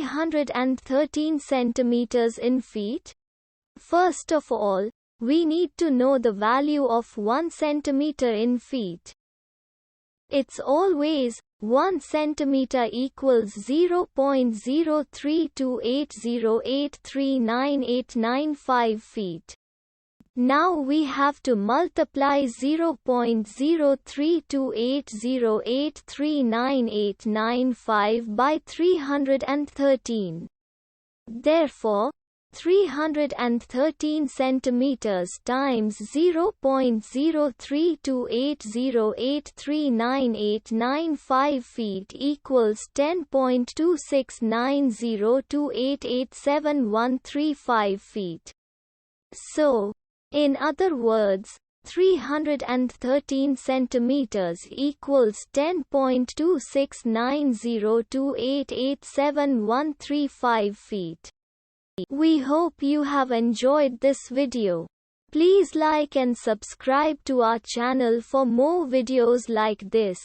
313 centimeters in feet? First of all, we need to know the value of 1 centimeter in feet. It's always 1 centimeter equals 0.03280839895 feet. Now we have to multiply 0.03280839895 by 313. Therefore, 313 centimeters times 0.03280839895 feet equals 10.2690288713 feet. So, in other words, 313 centimeters equals 10.2690288713 feet. We hope you have enjoyed this video. Please like and subscribe to our channel for more videos like this.